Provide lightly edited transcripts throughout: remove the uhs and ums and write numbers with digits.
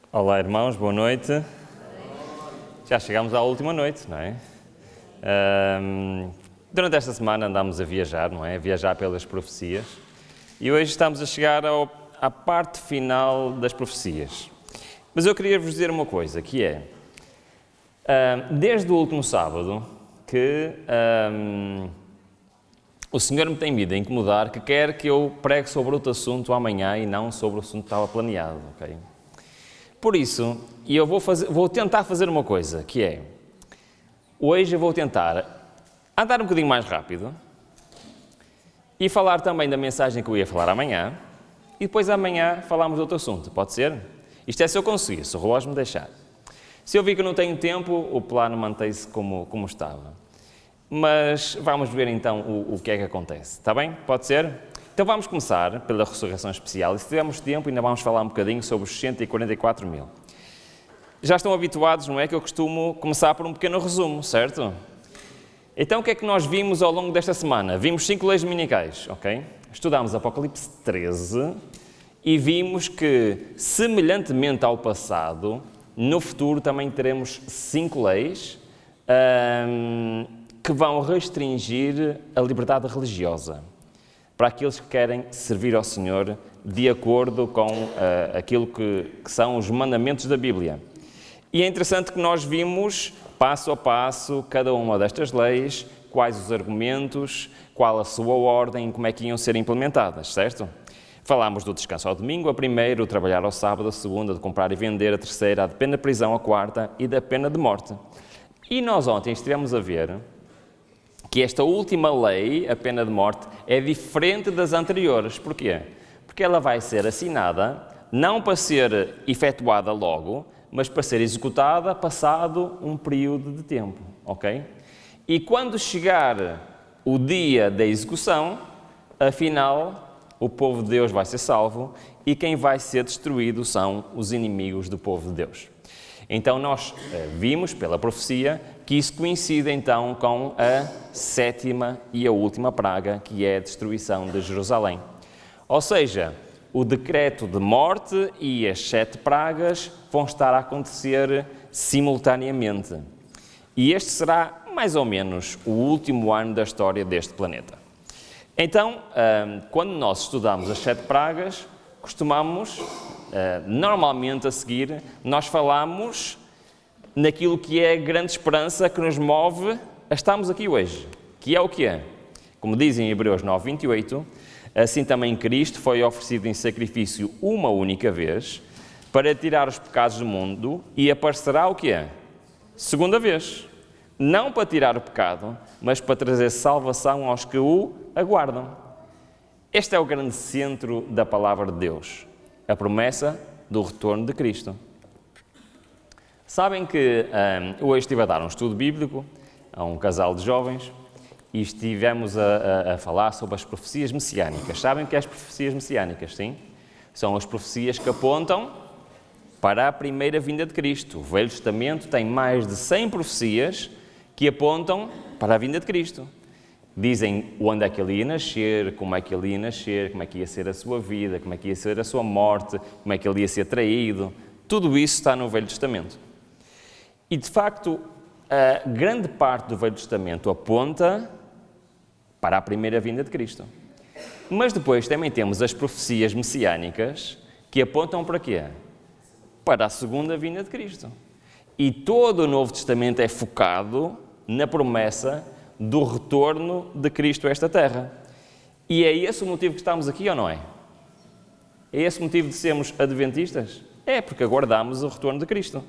Olá, irmãos, boa noite. Já chegamos à última noite, não é? Durante esta semana andámos a viajar, não é? A viajar pelas profecias. E hoje estamos a chegar à parte final das profecias. Mas eu queria vos dizer uma coisa, que é, desde o último sábado, que o Senhor me tem vindo a incomodar, que quer que eu pregue sobre outro assunto amanhã e não sobre o assunto que estava planeado, ok? Por isso, eu vou tentar fazer uma coisa, que é, hoje eu vou tentar andar um bocadinho mais rápido e falar também da mensagem que eu ia falar amanhã e depois amanhã falarmos de outro assunto, pode ser? Isto é se eu conseguir, se o relógio me deixar. Se eu vi que não tenho tempo, o plano mantém-se como estava. Mas vamos ver então o que é que acontece, está bem? Pode ser? Então vamos começar pela ressurreição especial e se tivermos tempo ainda vamos falar um bocadinho sobre os 144 mil. Já estão habituados, não é, que eu costumo começar por um pequeno resumo, certo? Então o que é que nós vimos ao longo desta semana? Vimos 5 leis dominicais, ok? Estudámos Apocalipse 13 e vimos que, semelhantemente ao passado, no futuro também teremos 5 leis que vão restringir a liberdade religiosa para aqueles que querem servir ao Senhor de acordo com aquilo que são os mandamentos da Bíblia. E é interessante que nós vimos, passo a passo, cada uma destas leis, quais os argumentos, qual a sua ordem, como é que iam ser implementadas, certo? Falámos do descanso ao domingo, a primeira, o trabalhar ao sábado, a segunda, de comprar e vender, a terceira, a de pena de prisão, a quarta e da pena de morte. E nós ontem estivemos a ver que esta última lei, a pena de morte, é diferente das anteriores. Porquê? Porque ela vai ser assinada, não para ser efetuada logo, mas para ser executada passado um período de tempo, ok? E quando chegar o dia da execução, afinal, o povo de Deus vai ser salvo e quem vai ser destruído são os inimigos do povo de Deus. Então nós vimos pela profecia que isso coincide então com a 7ª e a última praga, que é a destruição de Jerusalém. Ou seja, o decreto de morte e as 7 pragas vão estar a acontecer simultaneamente. E este será mais ou menos o último ano da história deste planeta. Então, quando nós estudamos as 7 pragas, costumamos, normalmente a seguir, nós falamos naquilo que é a grande esperança que nos move a estarmos aqui hoje, que é o que é. Como diz em Hebreus 9:28, assim também Cristo foi oferecido em sacrifício uma única vez para tirar os pecados do mundo e aparecerá o que é? Segunda vez. Não para tirar o pecado, mas para trazer salvação aos que o aguardam. Este é o grande centro da palavra de Deus, a promessa do retorno de Cristo. Sabem que hoje estive a dar um estudo bíblico a um casal de jovens e estivemos a falar sobre as profecias messiânicas. Sabem o que é as profecias messiânicas, sim? São as profecias que apontam para a primeira vinda de Cristo. O Velho Testamento tem mais de 100 profecias que apontam para a vinda de Cristo. Dizem onde é que ele ia nascer, como é que ele ia nascer, como é que ia ser a sua vida, como é que ia ser a sua morte, como é que ele ia ser traído. Tudo isso está no Velho Testamento. E, de facto, a grande parte do Velho Testamento aponta para a primeira vinda de Cristo. Mas depois também temos as profecias messiânicas que apontam para quê? Para a segunda vinda de Cristo. E todo o Novo Testamento é focado na promessa do retorno de Cristo a esta terra. E é esse o motivo que estamos aqui, ou não é? É esse o motivo de sermos adventistas? É, porque aguardamos o retorno de Cristo.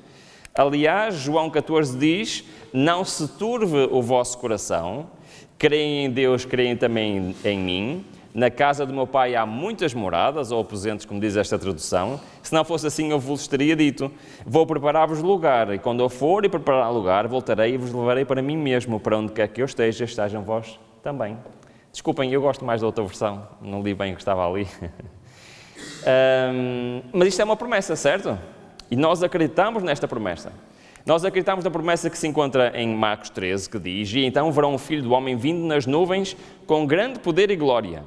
Aliás, João 14 diz, não se turve o vosso coração, creem em Deus, creem também em mim, na casa do meu pai há muitas moradas, ou aposentos, como diz esta tradução, se não fosse assim eu vos teria dito, vou preparar-vos lugar, e quando eu for e preparar lugar, voltarei e vos levarei para mim mesmo, para onde quer que eu esteja, estejam vós também. Desculpem, eu gosto mais da outra versão, não li bem o que estava ali. Mas isto é uma promessa, certo? E nós acreditamos nesta promessa. Nós acreditamos na promessa que se encontra em Marcos 13, que diz, e então verão o Filho do Homem vindo nas nuvens com grande poder e glória.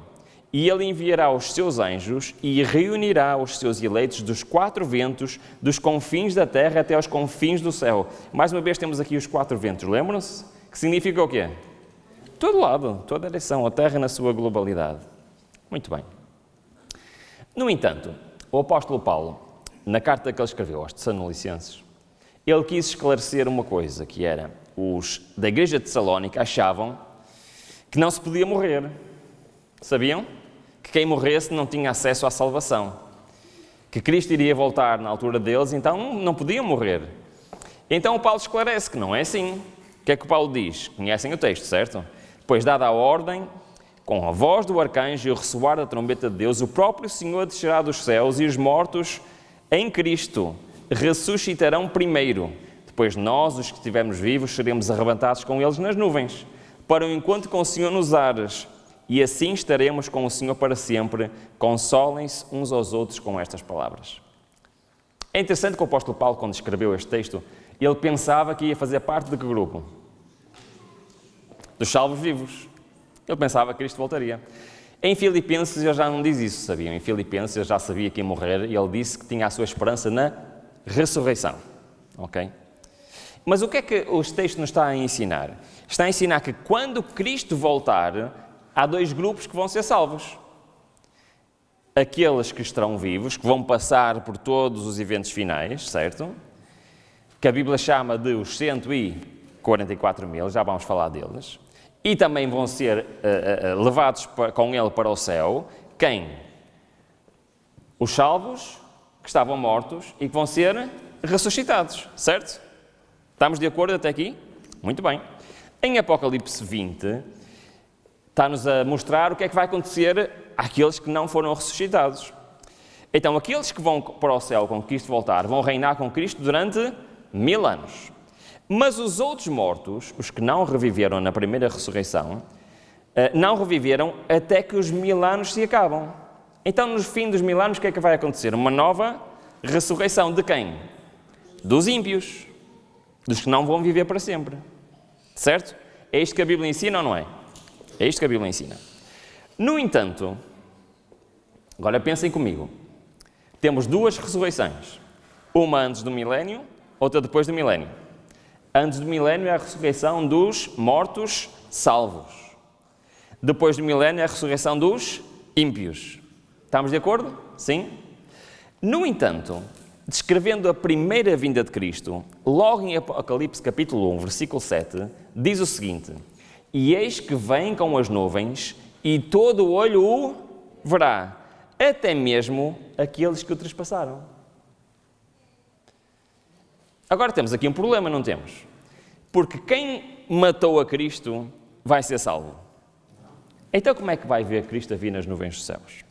E ele enviará os seus anjos e reunirá os seus eleitos dos 4 ventos, dos confins da terra até aos confins do céu. Mais uma vez temos aqui os 4 ventos, lembram-se? Que significa o quê? Todo lado, toda a direção, a terra na sua globalidade. Muito bem. No entanto, o apóstolo Paulo, na carta que ele escreveu aos Tessalonicenses, ele quis esclarecer uma coisa, que era, os da igreja de Tessalónica achavam que não se podia morrer. Sabiam? Que quem morresse não tinha acesso à salvação. Que Cristo iria voltar na altura deles, então não podiam morrer. Então o Paulo esclarece que não é assim. O que é que o Paulo diz? Conhecem o texto, certo? Pois dada a ordem, com a voz do arcanjo e o ressoar da trombeta de Deus, o próprio Senhor descerá dos céus e os mortos em Cristo ressuscitarão primeiro. Depois nós, os que estivermos vivos, seremos arrebatados com eles nas nuvens, para o encontro com o Senhor nos ares, e assim estaremos com o Senhor para sempre. Consolem-se uns aos outros com estas palavras. É interessante que o apóstolo Paulo, quando escreveu este texto, ele pensava que ia fazer parte de que grupo? Dos salvos vivos. Ele pensava que Cristo voltaria. Em Filipenses ele já não diz isso, sabiam? Em Filipenses ele já sabia que ia morrer e ele disse que tinha a sua esperança na ressurreição. Ok? Mas o que é que o texto nos está a ensinar? Está a ensinar que quando Cristo voltar, há 2 grupos que vão ser salvos. Aqueles que estarão vivos, que vão passar por todos os eventos finais, certo? Que a Bíblia chama de os 144 mil, já vamos falar deles. E também vão ser levados com ele para o céu. Quem? Os salvos que estavam mortos e que vão ser ressuscitados, certo? Estamos de acordo até aqui? Muito bem. Em Apocalipse 20, está-nos a mostrar o que é que vai acontecer àqueles que não foram ressuscitados. Então, aqueles que vão para o céu com Cristo voltar, vão reinar com Cristo durante 1000 anos. Mas os outros mortos, os que não reviveram na primeira ressurreição, não reviveram até que os 1000 anos se acabam. Então, no fim dos 1000 anos, o que é que vai acontecer? Uma nova ressurreição de quem? Dos ímpios, dos que não vão viver para sempre. Certo? É isto que a Bíblia ensina ou não é? É isto que a Bíblia ensina. No entanto, agora pensem comigo, temos 2 ressurreições. Uma antes do milénio, outra depois do milénio. Antes do milénio é a ressurreição dos mortos salvos. Depois do milénio é a ressurreição dos ímpios. Estamos de acordo? Sim? No entanto, descrevendo a primeira vinda de Cristo, logo em Apocalipse capítulo 1, versículo 7, diz o seguinte: E eis que vem com as nuvens, e todo o olho o verá, até mesmo aqueles que o trespassaram. Agora temos aqui um problema, não temos? Porque quem matou a Cristo vai ser salvo. Então como é que vai ver Cristo a vir nas nuvens dos céus?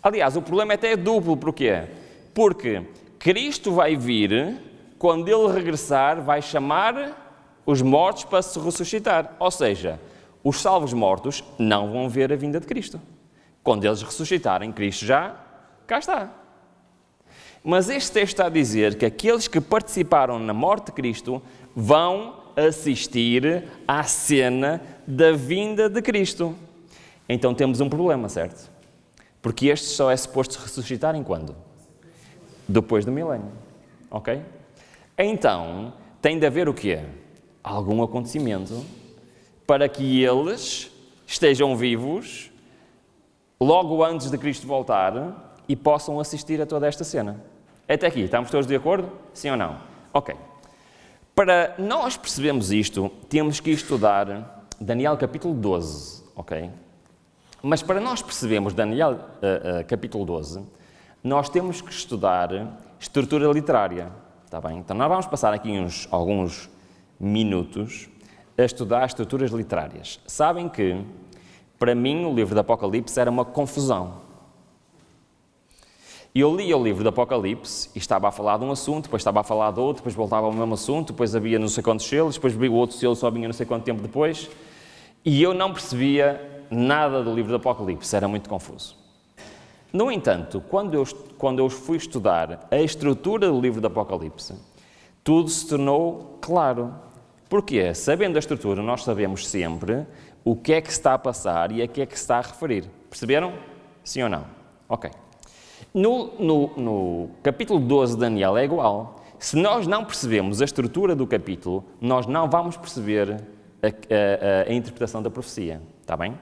Aliás, o problema até é duplo, porquê? Porque Cristo vai vir, quando Ele regressar, vai chamar os mortos para se ressuscitar. Ou seja, os salvos mortos não vão ver a vinda de Cristo. Quando eles ressuscitarem, Cristo já cá está. Mas este texto está a dizer que aqueles que participaram na morte de Cristo vão assistir à cena da vinda de Cristo. Então temos um problema, certo? Porque este só é suposto ressuscitarem quando? Depois do milénio. Ok? Então, tem de haver o quê? Algum acontecimento para que eles estejam vivos logo antes de Cristo voltar e possam assistir a toda esta cena. Até aqui, estamos todos de acordo? Sim ou não? Ok. Para nós percebermos isto, temos que estudar Daniel capítulo 12, ok? Mas para nós percebermos Daniel capítulo 12, nós temos que estudar estrutura literária, está bem? Então nós vamos passar aqui alguns minutos a estudar estruturas literárias. Sabem que, para mim, o livro do Apocalipse era uma confusão. Eu lia o livro do Apocalipse e estava a falar de um assunto, depois estava a falar de outro, depois voltava ao mesmo assunto, depois havia não sei quantos selos, depois o outro selo só vinha não sei quanto tempo depois, e eu não percebia nada do livro do Apocalipse, era muito confuso. No entanto, quando eu fui estudar a estrutura do livro do Apocalipse, tudo se tornou claro. Porquê? Sabendo a estrutura, nós sabemos sempre o que é que se está a passar e a que é que se está a referir. Perceberam? Sim ou não? Ok. No capítulo 12 de Daniel é igual. Se nós não percebemos a estrutura do capítulo, nós não vamos perceber a interpretação da profecia. Está bem?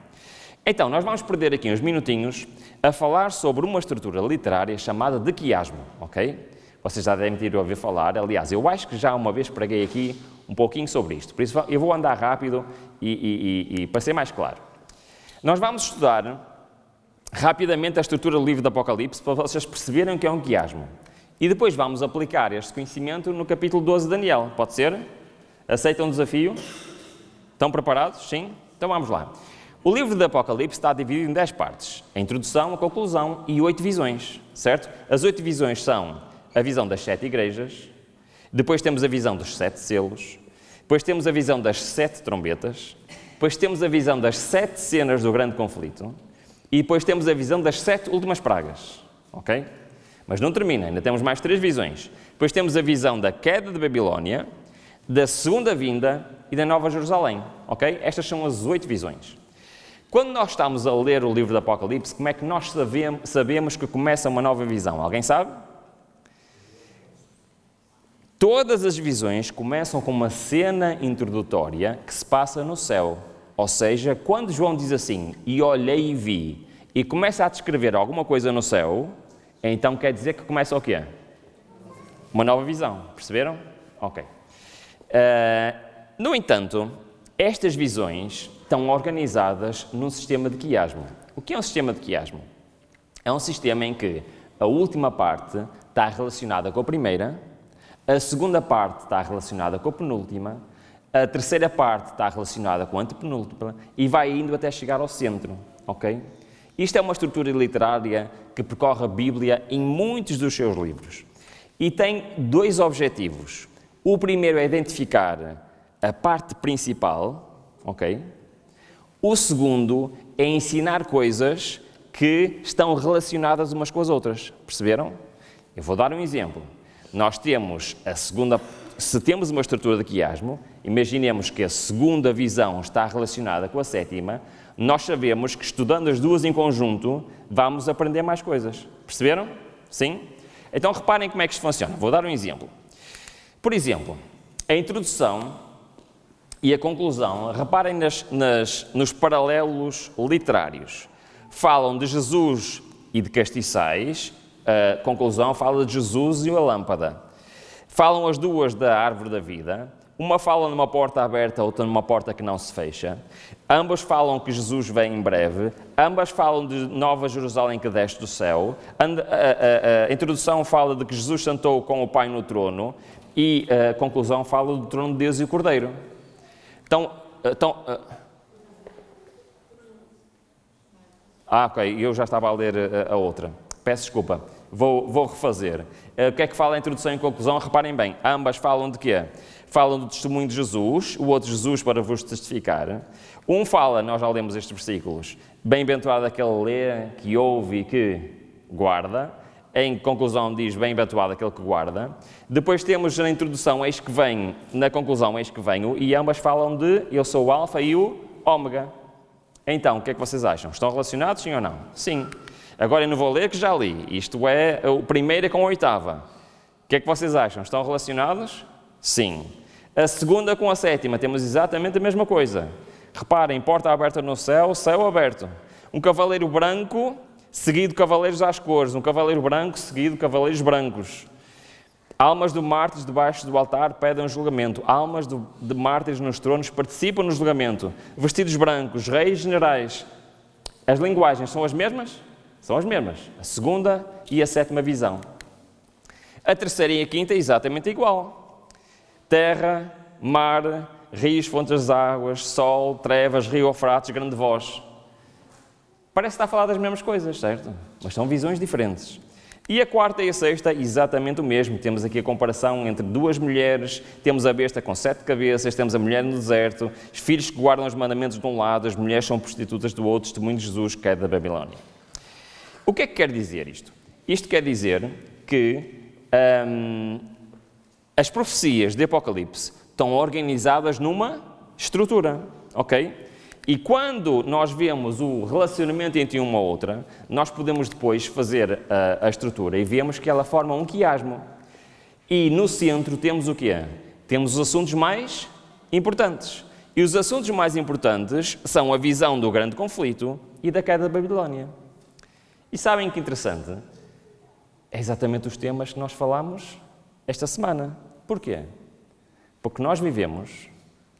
Então, nós vamos perder aqui uns minutinhos a falar sobre uma estrutura literária chamada de quiasmo, ok? Vocês já devem ter ouvido falar. Aliás, eu acho que já uma vez preguei aqui um pouquinho sobre isto. Por isso, eu vou andar rápido e para ser mais claro. Nós vamos estudar rapidamente a estrutura do livro do Apocalipse para vocês perceberem o que é um quiasmo. E depois vamos aplicar este conhecimento no capítulo 12 de Daniel. Pode ser? Aceitam o desafio? Estão preparados? Sim? Então vamos lá. O livro do Apocalipse está dividido em 10 partes. A introdução, a conclusão e 8 visões. Certo? As 8 visões são a visão das 7 igrejas, depois temos a visão dos 7 selos, depois temos a visão das 7 trombetas, depois temos a visão das 7 cenas do grande conflito e depois temos a visão das 7 últimas pragas. Ok? Mas não termina, ainda temos mais 3 visões. Depois temos a visão da queda de Babilónia, da segunda vinda e da Nova Jerusalém. Ok? Estas são as 8 visões. Quando nós estamos a ler o livro do Apocalipse, como é que nós sabemos que começa uma nova visão? Alguém sabe? Todas as visões começam com uma cena introdutória que se passa no céu. Ou seja, quando João diz assim, e olhei e vi, e começa a descrever alguma coisa no céu, então quer dizer que começa o quê? Uma nova visão. Perceberam? Ok. No entanto, estas visões estão organizadas num sistema de quiasmo. O que é um sistema de quiasmo? É um sistema em que a última parte está relacionada com a primeira, a segunda parte está relacionada com a penúltima, a terceira parte está relacionada com a antepenúltima e vai indo até chegar ao centro, ok? Isto é uma estrutura literária que percorre a Bíblia em muitos dos seus livros e tem 2 objetivos. O primeiro é identificar a parte principal, ok? O segundo é ensinar coisas que estão relacionadas umas com as outras, perceberam? Eu vou dar um exemplo. Nós temos se temos uma estrutura de quiasmo, imaginemos que a segunda visão está relacionada com a sétima, nós sabemos que estudando as duas em conjunto, vamos aprender mais coisas. Perceberam? Sim? Então reparem como é que isto funciona. Vou dar um exemplo. Por exemplo, a introdução e a conclusão, reparem nos paralelos literários. Falam de Jesus e de castiçais. A conclusão fala de Jesus e a lâmpada. Falam as duas da árvore da vida. Uma fala numa porta aberta, outra numa porta que não se fecha. Ambas falam que Jesus vem em breve. Ambas falam de Nova Jerusalém que desce do céu. A introdução fala de que Jesus sentou com o Pai no trono. E a conclusão fala do trono de Deus e o Cordeiro. Ok, eu já estava a ler a outra. Peço desculpa. Vou refazer. O que é que fala a introdução e conclusão? Reparem bem, ambas falam de quê? Falam do testemunho de Jesus, o outro Jesus para vos testificar. Um fala, nós já lemos estes versículos, bem-aventurado aquele que lê, que ouve e que guarda. Em conclusão diz, bem-aventurado aquele que guarda. Depois temos na introdução, eis que vem, na conclusão, eis que venho, e ambas falam de, eu sou o alfa e o ômega. Então, o que é que vocês acham? Estão relacionados, sim ou não? Sim. Agora eu não vou ler que já li. Isto é o primeiro com a oitava. O que é que vocês acham? Estão relacionados? Sim. A segunda com a sétima, temos exatamente a mesma coisa. Reparem, porta aberta no céu, céu aberto. Um cavaleiro branco, seguido de cavaleiros às cores. Um cavaleiro branco, seguido de cavaleiros brancos. Almas de mártires debaixo do altar pedem um julgamento. Almas de mártires nos tronos participam no julgamento. Vestidos brancos, reis generais. As linguagens são as mesmas? São as mesmas. A segunda e a sétima visão. A terceira e a quinta é exatamente igual. Terra, mar, rios, fontes de águas, sol, trevas, rio Eufrates, grande voz. Parece estar a falar das mesmas coisas, certo? Mas são visões diferentes. E a quarta e a sexta, exatamente o mesmo. Temos aqui a comparação entre duas mulheres, temos a besta com 7 cabeças, temos a mulher no deserto, os filhos que guardam os mandamentos de um lado, as mulheres são prostitutas do outro, testemunho de Jesus, queda da Babilónia. O que é que quer dizer isto? Isto quer dizer que as profecias de Apocalipse estão organizadas numa estrutura, ok? E quando nós vemos o relacionamento entre uma e outra, nós podemos depois fazer a estrutura e vemos que ela forma um quiasmo. E no centro temos o quê? Temos os assuntos mais importantes. E os assuntos mais importantes são a visão do grande conflito e da queda da Babilónia. E sabem que interessante? É exatamente os temas que nós falamos esta semana. Porquê? Porque nós vivemos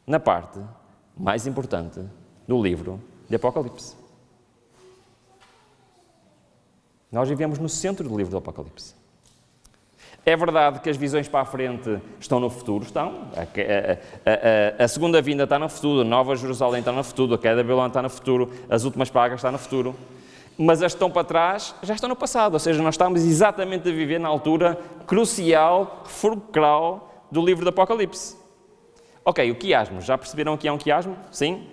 na parte mais importante do livro de Apocalipse. Nós vivemos no centro do livro do Apocalipse. É verdade que as visões para a frente estão no futuro, estão. A segunda vinda está no futuro, a Nova Jerusalém está no futuro, a queda da Babilónia está no futuro, as últimas pragas estão no futuro. Mas as que estão para trás já estão no passado, ou seja, nós estamos exatamente a viver na altura crucial, fulcral do livro do Apocalipse. Ok, o quiasmo, já perceberam que é um quiasmo? Sim?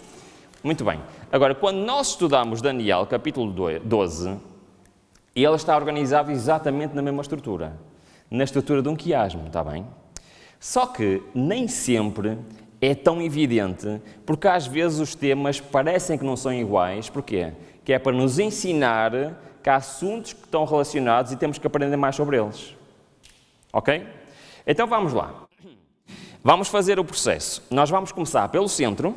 Muito bem. Agora, quando nós estudamos Daniel, capítulo 12, ele está organizado exatamente na mesma estrutura. Na estrutura de um quiasmo, está bem? Só que nem sempre é tão evidente, porque às vezes os temas parecem que não são iguais. Porquê? Que é para nos ensinar que há assuntos que estão relacionados e temos que aprender mais sobre eles. Ok? Então vamos lá. Vamos fazer o processo. Nós vamos começar pelo centro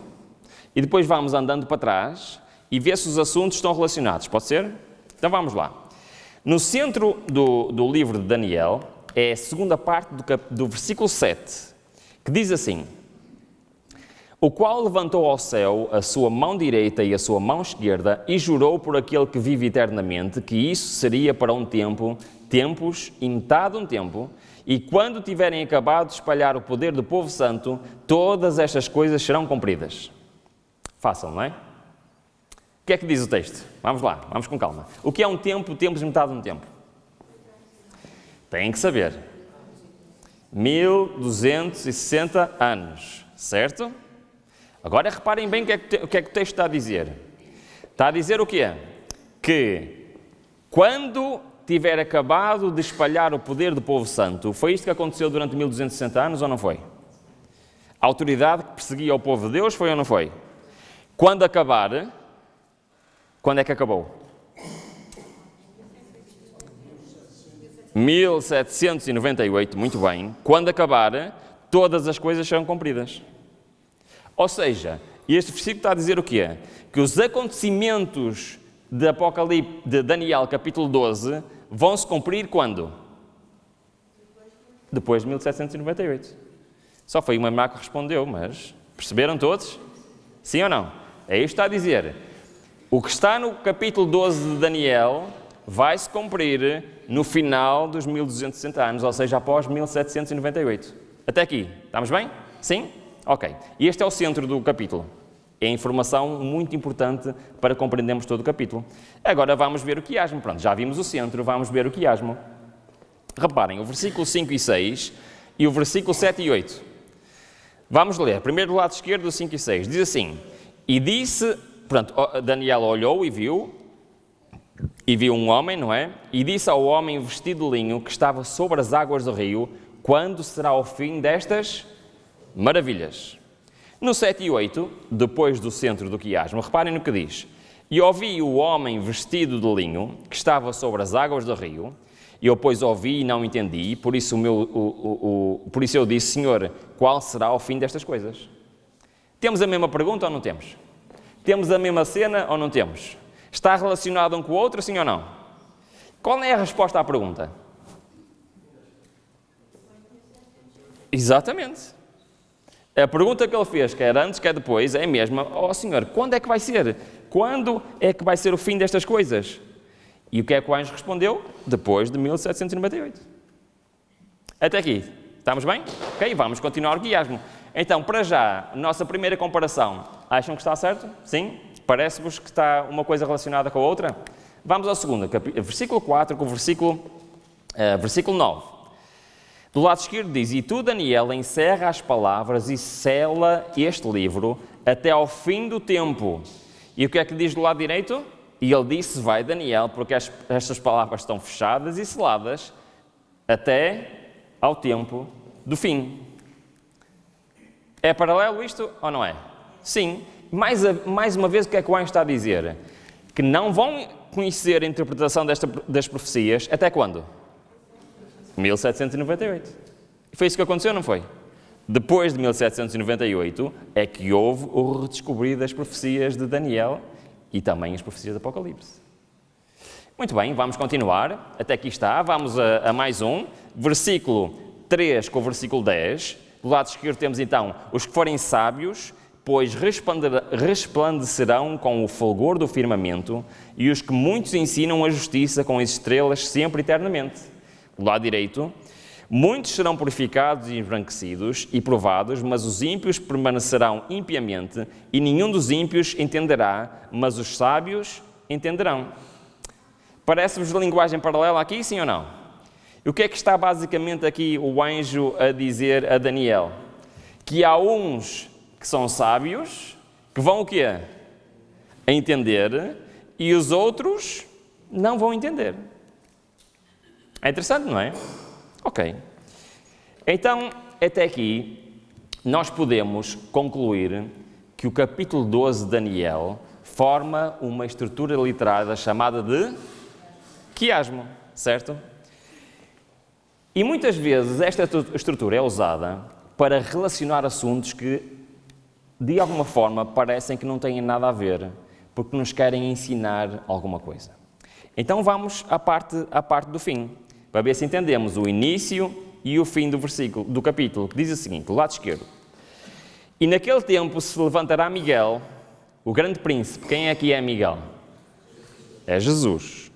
e depois vamos andando para trás e ver se os assuntos estão relacionados. Pode ser? Então vamos lá. No centro do livro de Daniel é a segunda parte do versículo 7, que diz assim: o qual levantou ao céu a sua mão direita e a sua mão esquerda e jurou por aquele que vive eternamente que isso seria para um tempo, tempos e metade de um tempo, e quando tiverem acabado de espalhar o poder do povo santo, todas estas coisas serão cumpridas. Fácil, não é? O que é que diz o texto? Vamos lá, vamos com calma. O que é um tempo, tempos e metade de um tempo? Têm que saber. 1260 anos, certo? Agora reparem bem o que é que o texto está a dizer. Está a dizer o quê? Que quando tiver acabado de espalhar o poder do povo santo, foi isto que aconteceu durante 1260 anos ou não foi? A autoridade que perseguia o povo de Deus foi ou não foi? Quando acabar, quando é que acabou? 1798, muito bem. Quando acabar, todas as coisas serão cumpridas. Ou seja, este versículo está a dizer o quê? Que os acontecimentos de Apocalipse, de Daniel, capítulo 12, vão se cumprir quando? Depois de 1798. Só foi uma irmã que respondeu, mas perceberam todos? Sim ou não? É isto que está a dizer. O que está no capítulo 12 de Daniel vai se cumprir no final dos 1260 anos, ou seja, após 1798. Até aqui, estamos bem? Sim? Ok. E este é o centro do capítulo. É informação muito importante para compreendermos todo o capítulo. Agora vamos ver o quiasmo. Pronto, já vimos o centro, vamos ver o quiasmo. Reparem, o versículo 5 e 6 e o versículo 7 e 8. Vamos ler. Primeiro do lado esquerdo, do 5 e 6. Diz assim: e disse, pronto, Daniel olhou e viu um homem, não é? E disse ao homem vestido de linho que estava sobre as águas do rio: quando será o fim destas maravilhas? No 7 e 8, depois do centro do quiasmo, reparem no que diz: e ouvi o homem vestido de linho que estava sobre as águas do rio, e eu pois ouvi e não entendi, por isso eu disse: Senhor, qual será o fim destas coisas? Temos a mesma pergunta ou não temos? Temos a mesma cena ou não temos? Está relacionado um com o outro, sim ou não? Qual é a resposta à pergunta? Exatamente. A pergunta que ele fez, quer antes, quer depois, é a mesma: ó Senhor, quando é que vai ser? Quando é que vai ser o fim destas coisas? E o que é que o anjo respondeu? Depois de 1798. Até aqui. Estamos bem? Ok, vamos continuar o quiasmo. Então, para já, nossa primeira comparação. Acham que está certo? Sim? Parece-vos que está uma coisa relacionada com a outra? Vamos ao segundo, versículo 4 com o versículo 9. Do lado esquerdo diz: e tu, Daniel, encerra as palavras e sela este livro até ao fim do tempo. E o que é que diz do lado direito? E ele disse: vai, Daniel, porque estas palavras estão fechadas e seladas até ao tempo do fim. É paralelo isto ou não é? Sim. mais uma vez, o que é que o anjo está a dizer? Que não vão conhecer a interpretação das profecias até quando? 1798. Foi isso que aconteceu, não foi? Depois de 1798 é que houve o redescobrir das profecias de Daniel e também as profecias do Apocalipse. Muito bem, vamos continuar. Até aqui está. Vamos a mais um. Versículo 3 com o versículo 10. Do lado esquerdo temos então os que forem sábios, pois resplandecerão com o fulgor do firmamento, e os que muitos ensinam a justiça com as estrelas sempre eternamente. Do lado direito, muitos serão purificados e embranquecidos e provados, mas os ímpios permanecerão impiamente, e nenhum dos ímpios entenderá, mas os sábios entenderão. Parece-vos linguagem paralela aqui, sim ou não? E o que é que está basicamente aqui o anjo a dizer a Daniel? Que há uns que são sábios, que vão o quê? A entender, e os outros não vão entender. É interessante, não é? Ok. Então, até aqui, nós podemos concluir que o capítulo 12 de Daniel forma uma estrutura literária chamada de quiasmo, certo? E muitas vezes esta estrutura é usada para relacionar assuntos que, de alguma forma, parecem que não têm nada a ver, porque nos querem ensinar alguma coisa. Então vamos à parte do fim, para ver se entendemos o início e o fim do capítulo, que diz o seguinte, do lado esquerdo. E naquele tempo se levantará Miguel, o grande príncipe. Quem é que é Miguel? É Jesus.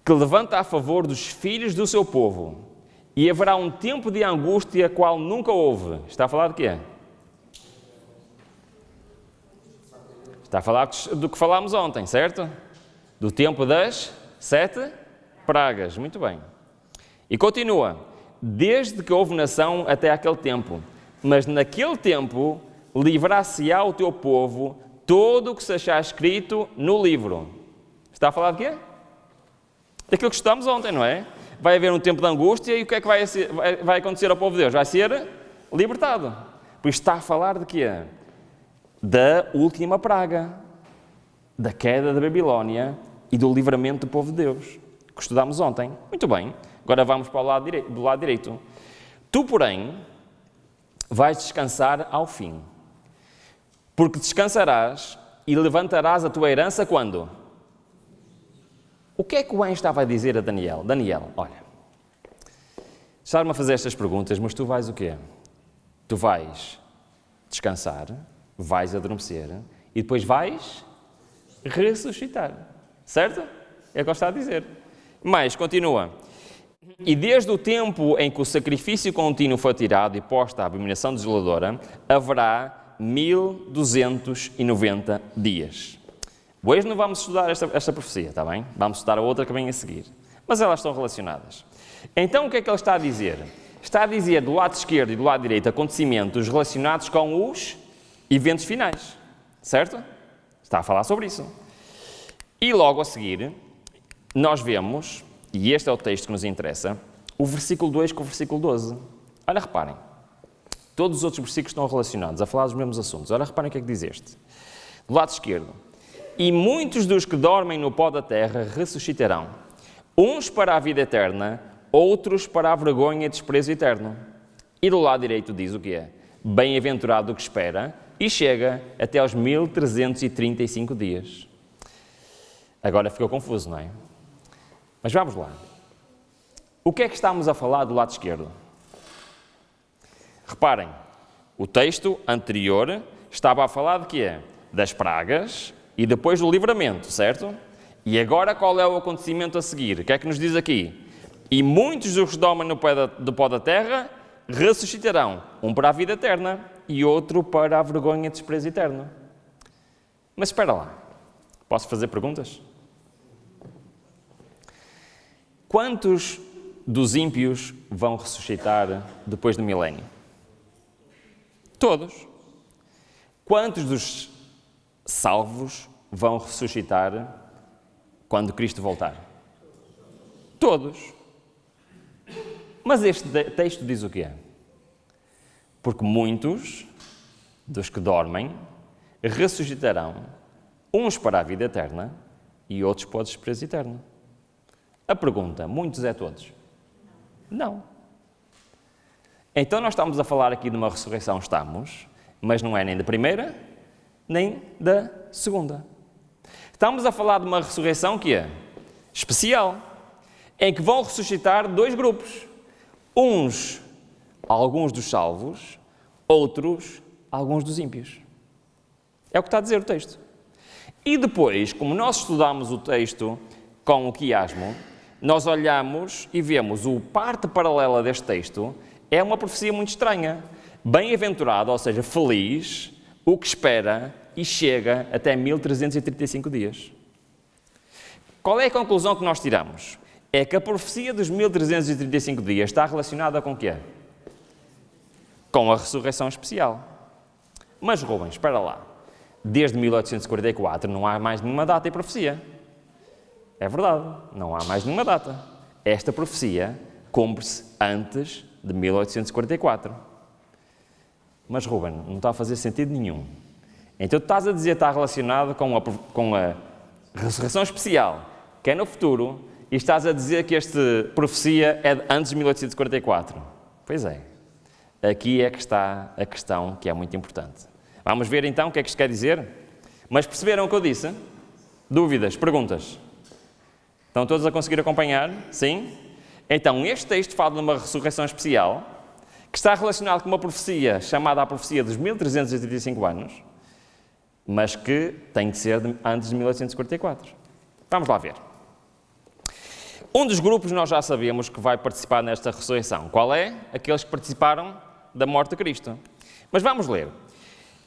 Que levanta a favor dos filhos do seu povo. E haverá um tempo de angústia qual nunca houve. Está a falar de quê? Está a falar do que falámos ontem, certo? Do tempo das 7 pragas. Muito bem. E continua. Desde que houve nação até aquele tempo. Mas naquele tempo livrar-se-á o teu povo todo o que se achar escrito no livro. Está a falar de quê? Daquilo que estudamos ontem, não é? Vai haver um tempo de angústia e o que é que vai acontecer ao povo de Deus? Vai ser libertado. Por isso está a falar de quê? Da última praga, da queda da Babilónia e do livramento do povo de Deus, que estudámos ontem. Muito bem, agora vamos para do lado direito. Tu, porém, vais descansar ao fim, porque descansarás e levantarás a tua herança quando? O que é que o anjo estava a dizer a Daniel? Daniel, olha, estás-me a fazer estas perguntas, mas tu vais o quê? Tu vais descansar, vais adormecer e depois vais ressuscitar. Certo? É o que ele está a dizer. Mas, continua. E desde o tempo em que o sacrifício contínuo foi tirado e posta a abominação desoladora, haverá 1290 dias. Hoje não vamos estudar esta profecia, está bem? Vamos estudar a outra que vem a seguir. Mas elas estão relacionadas. Então, o que é que ele está a dizer? Está a dizer do lado esquerdo e do lado direito acontecimentos relacionados com os eventos finais. Certo? Está a falar sobre isso. E logo a seguir, nós vemos, e este é o texto que nos interessa, o versículo 2 com o versículo 12. Olha, reparem. Todos os outros versículos estão relacionados, a falar dos mesmos assuntos. Olha, reparem o que é que diz este. Do lado esquerdo. E muitos dos que dormem no pó da terra ressuscitarão, uns para a vida eterna, outros para a vergonha e desprezo eterno. E do lado direito diz o que é? Bem-aventurado o que espera e chega até aos 1335 dias. Agora ficou confuso, não é? Mas vamos lá. O que é que estamos a falar do lado esquerdo? Reparem, o texto anterior estava a falar de quê? Das pragas e depois do livramento, certo? E agora qual é o acontecimento a seguir? O que é que nos diz aqui? E muitos dos que dormem do pó da terra ressuscitarão, um para a vida eterna e outro para a vergonha e desprezo eterno. Mas espera lá, posso fazer perguntas? Quantos dos ímpios vão ressuscitar depois do milénio? Todos. Quantos dos salvos vão ressuscitar quando Cristo voltar? Todos. Mas este texto diz o quê? Porque muitos dos que dormem ressuscitarão, uns para a vida eterna e outros para o desprezo eterno. A pergunta, muitos é todos? Não. Então nós estamos a falar aqui de uma ressurreição, estamos, mas não é nem da primeira, nem da segunda. Estamos a falar de uma ressurreição que é especial, em que vão ressuscitar dois grupos. Uns, alguns dos salvos, outros, alguns dos ímpios. É o que está a dizer o texto. E depois, como nós estudamos o texto com o quiasmo, nós olhamos e vemos a parte paralela deste texto, é uma profecia muito estranha. Bem-aventurado, ou seja, feliz, o que espera e chega até 1335 dias. Qual é a conclusão que nós tiramos? É que a profecia dos 1335 dias está relacionada com o quê? Com a ressurreição especial. Mas, Rubens, espera lá. Desde 1844 não há mais nenhuma data e profecia. É verdade, não há mais nenhuma data. Esta profecia cumpre-se antes de 1844. Mas, Ruben, não está a fazer sentido nenhum. Então, tu estás a dizer que está relacionado com a ressurreição especial, que é no futuro, e estás a dizer que esta profecia é antes de 1844. Pois é. Aqui é que está a questão que é muito importante. Vamos ver então o que é que isto quer dizer? Mas perceberam o que eu disse? Dúvidas? Perguntas? Estão todos a conseguir acompanhar? Sim? Então, este texto fala de uma ressurreição especial, que está relacionado com uma profecia chamada a profecia dos 1335 anos, mas que tem que ser antes de 1844. Vamos lá ver. Um dos grupos nós já sabemos que vai participar nesta ressurreição. Qual é? Aqueles que participaram da morte de Cristo. Mas vamos ler.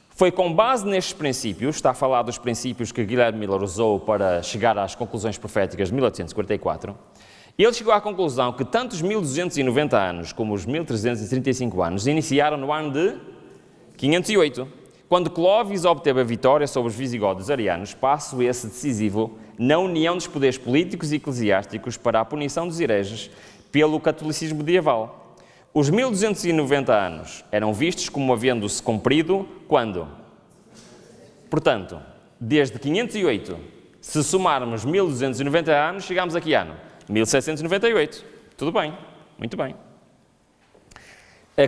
Foi com base nestes princípios, está a falar dos princípios que Guilherme Miller usou para chegar às conclusões proféticas de 1844, e ele chegou à conclusão que tanto os 1290 anos como os 1335 anos iniciaram no ano de 508, quando Clóvis obteve a vitória sobre os visigodos arianos, passo esse decisivo na união dos poderes políticos e eclesiásticos para a punição dos hereges pelo catolicismo medieval. Os 1290 anos eram vistos como havendo-se cumprido quando? Portanto, desde 508, se somarmos 1290 anos, chegamos a que ano? 1798. Tudo bem, muito bem.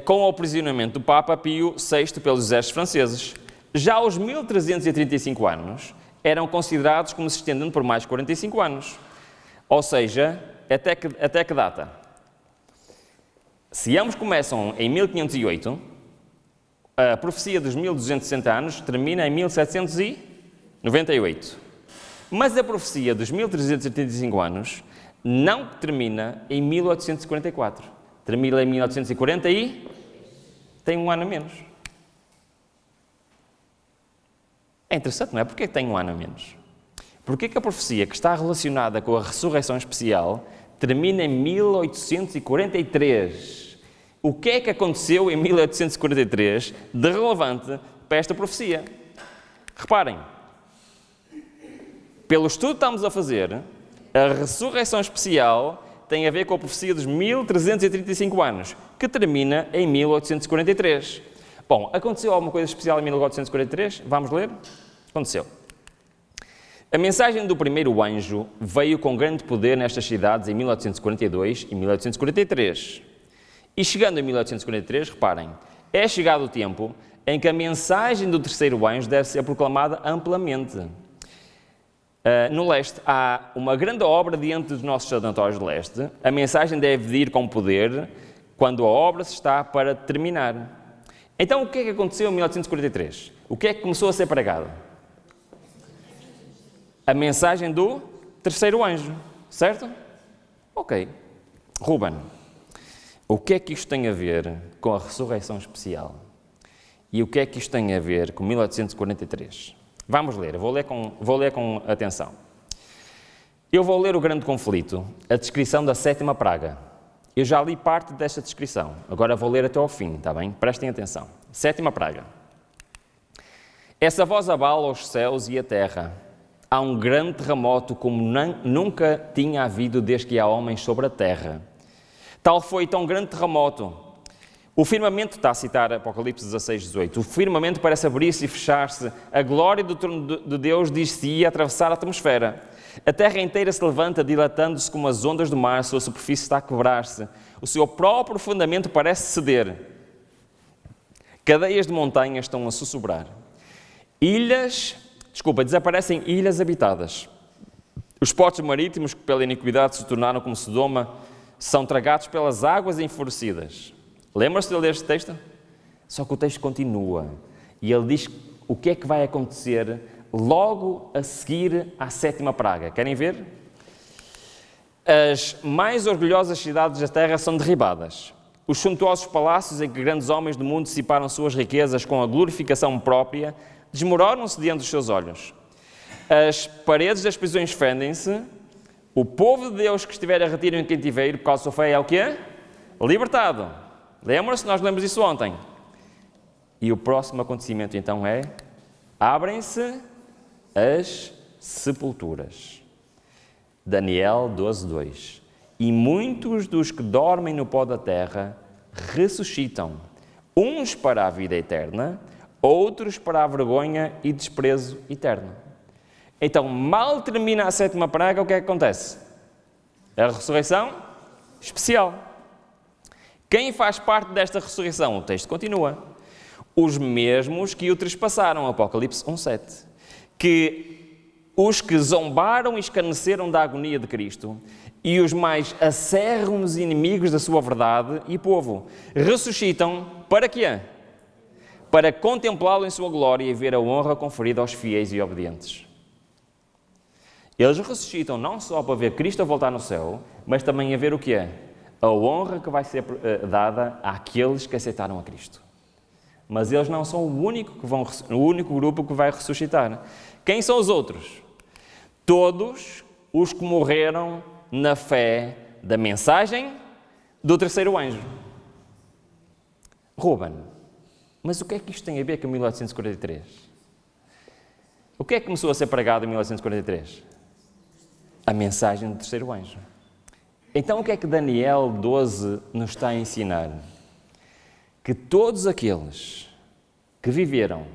Com o aprisionamento do Papa Pio VI pelos exércitos franceses. Já os 1335 anos eram considerados como se estendendo por mais 45 anos. Ou seja, até que data? Se ambos começam em 1508, a profecia dos 1260 anos termina em 1798. Mas a profecia dos 1335 anos não termina em 1844. Termina em 1840 e tem um ano a menos. É interessante, não é? Porquê tem um ano a menos? Porquê que a profecia que está relacionada com a ressurreição especial termina em 1843? O que é que aconteceu em 1843 de relevante para esta profecia? Reparem, pelo estudo que estamos a fazer, a ressurreição especial tem a ver com a profecia dos 1335 anos, que termina em 1843. Bom, aconteceu alguma coisa especial em 1843? Vamos ler? Aconteceu. A mensagem do primeiro anjo veio com grande poder nestas cidades em 1842 e 1843. E chegando em 1843, reparem, é chegado o tempo em que a mensagem do terceiro anjo deve ser proclamada amplamente. No leste há uma grande obra diante dos nossos sanatórios de leste. A mensagem deve ir com poder quando a obra se está para terminar. Então, o que é que aconteceu em 1843? O que é que começou a ser pregado? A mensagem do terceiro anjo, certo? Ok. Ruben, o que é que isto tem a ver com a ressurreição especial? E o que é que isto tem a ver com 1843? Vamos ler, vou ler com atenção. Eu vou ler o grande conflito, a descrição da sétima praga. Eu já li parte desta descrição, agora vou ler até ao fim, está bem? Prestem atenção. Sétima praga. Essa voz abala os céus e a terra. Há um grande terremoto como nunca tinha havido desde que há homens sobre a terra. Tal foi tão grande terremoto. O firmamento, está a citar Apocalipse 16, 18, o firmamento parece abrir-se e fechar-se, a glória do trono de Deus diz-se e atravessar a atmosfera. A terra inteira se levanta, dilatando-se como as ondas do mar, sua superfície está a quebrar-se, o seu próprio fundamento parece ceder. Cadeias de montanhas estão a sussurrar. Desaparecem ilhas habitadas. Os portos marítimos que pela iniquidade se tornaram como Sodoma são tragados pelas águas enfurecidas. Lembra-se de ler este texto? Só que o texto continua e ele diz o que é que vai acontecer logo a seguir à sétima praga. Querem ver? As mais orgulhosas cidades da terra são derribadas. Os suntuosos palácios em que grandes homens do mundo dissiparam suas riquezas com a glorificação própria desmoronam-se diante dos seus olhos. As paredes das prisões fendem-se. O povo de Deus que estiver a retirar em cativeiro por causa da sua fé é o quê? Libertado. Lembram-se? Nós lemos isso ontem. E o próximo acontecimento então é: abrem-se as sepulturas. Daniel 12:2. E muitos dos que dormem no pó da terra ressuscitam, uns para a vida eterna, outros para a vergonha e desprezo eterno. Então, mal termina a sétima praga, o que é que acontece? A ressurreição especial. Quem faz parte desta ressurreição? O texto continua. Os mesmos que o trespassaram, Apocalipse 1:7. Os que zombaram e escarneceram da agonia de Cristo e os mais acérrimos inimigos da sua verdade e povo ressuscitam para quê? Para contemplá-lo em sua glória e ver a honra conferida aos fiéis e obedientes. Eles ressuscitam não só para ver Cristo a voltar no céu, mas também a ver o que é? A honra que vai ser dada àqueles que aceitaram a Cristo. Mas eles não são o único grupo que vai ressuscitar. Quem são os outros? Todos os que morreram na fé da mensagem do terceiro anjo. Ruben, mas o que é que isto tem a ver com 1843? O que é que começou a ser pregado em 1843? A mensagem do terceiro anjo. Então o que é que Daniel 12 nos está a ensinar? Que todos aqueles que viveram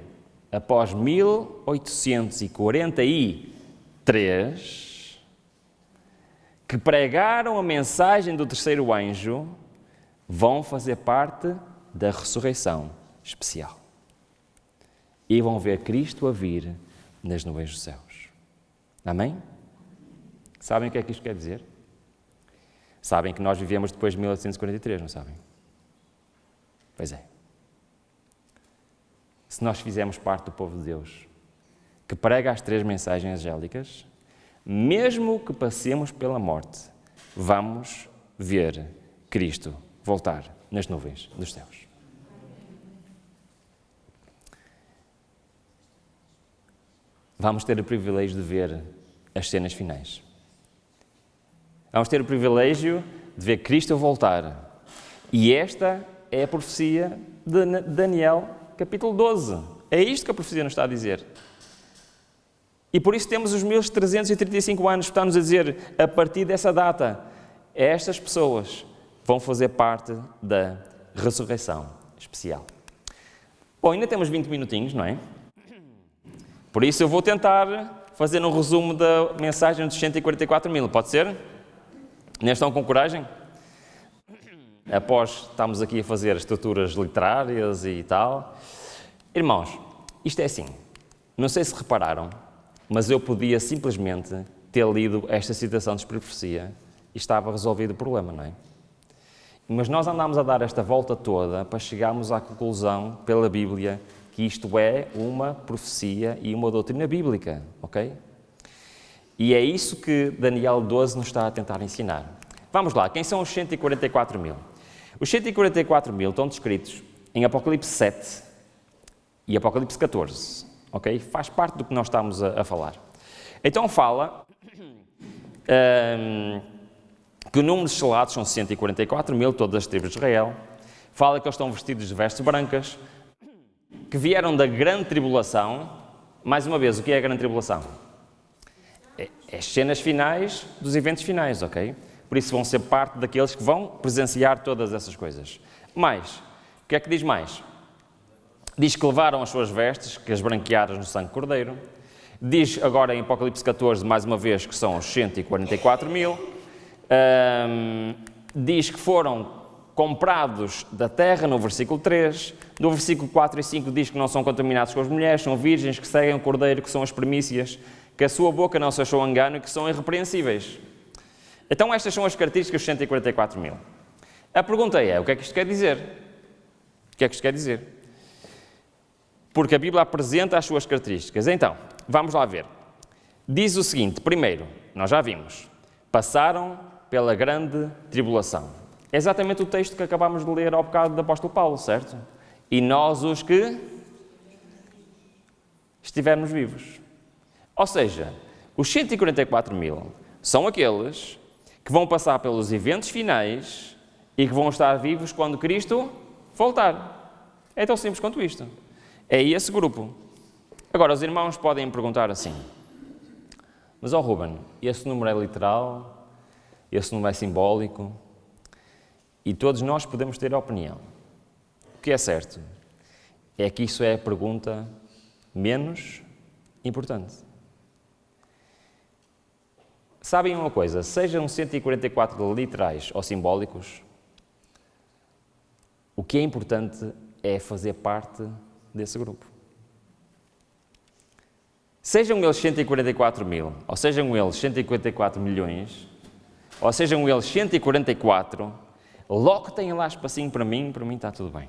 após 1843, que pregaram a mensagem do terceiro anjo, vão fazer parte da ressurreição especial. E vão ver Cristo a vir nas nuvens dos céus. Amém? Sabem o que é que isto quer dizer? Sabem que nós vivemos depois de 1843, não sabem? Pois é. Se nós fizermos parte do povo de Deus, que prega as 3 mensagens angélicas, mesmo que passemos pela morte, vamos ver Cristo voltar nas nuvens dos céus. Vamos ter o privilégio de ver as cenas finais. Vamos ter o privilégio de ver Cristo voltar. E esta é a profecia de Daniel, capítulo 12. É isto que a profecia nos está a dizer. E por isso temos os 1335 anos, está-nos a dizer, a partir dessa data, estas pessoas vão fazer parte da ressurreição especial. Bom, ainda temos 20 minutinhos, não é? Por isso eu vou tentar fazer um resumo da mensagem dos 144.000, pode ser? Ainda estão com coragem? Após estamos aqui a fazer estruturas literárias e tal. Irmãos, isto é assim, não sei se repararam, mas eu podia simplesmente ter lido esta citação de profecia e estava resolvido o problema, não é? Mas nós andámos a dar esta volta toda para chegarmos à conclusão, pela Bíblia, que isto é uma profecia e uma doutrina bíblica, ok? E é isso que Daniel 12 nos está a tentar ensinar. Vamos lá, quem são os 144.000? Os 144.000 estão descritos em Apocalipse 7 e Apocalipse 14, ok? Faz parte do que nós estamos a falar. Então fala que o número de selados são 144.000, todas as tribos de Israel. Fala que eles estão vestidos de vestes brancas, que vieram da grande tribulação. Mais uma vez, o que é a grande tribulação? É as cenas finais dos eventos finais, ok? Por isso vão ser parte daqueles que vão presenciar todas essas coisas. Mas, que é que diz mais? Diz que levaram as suas vestes, que as branquearam no sangue cordeiro. Diz agora em Apocalipse 14, mais uma vez, que são os 144 mil. Diz que foram comprados da terra, no versículo 3. No versículo 4 e 5 diz que não são contaminados com as mulheres, são virgens, que seguem o cordeiro, que são as primícias, que a sua boca não se achou engano e que são irrepreensíveis. Então estas são as características dos 144 mil. A pergunta é, o que é que isto quer dizer? O que é que isto quer dizer? Porque a Bíblia apresenta as suas características. Então, vamos lá ver. Diz o seguinte, primeiro, nós já vimos, passaram pela grande tribulação. É exatamente o texto que acabámos de ler ao bocado do apóstolo Paulo, certo? E nós os que estivermos vivos. Ou seja, os 144 mil são aqueles que vão passar pelos eventos finais e que vão estar vivos quando Cristo voltar. É tão simples quanto isto. É esse grupo. Agora, os irmãos podem me perguntar assim, mas, Ruben, esse número é literal? Esse número é simbólico? E todos nós podemos ter opinião. O que é certo é que isso é a pergunta menos importante. Sabem uma coisa? Sejam 144 literais ou simbólicos, o que é importante é fazer parte desse grupo. Sejam eles 144 mil, ou sejam eles 144 milhões, ou sejam eles 144, logo que tenham lá espacinho para mim está tudo bem.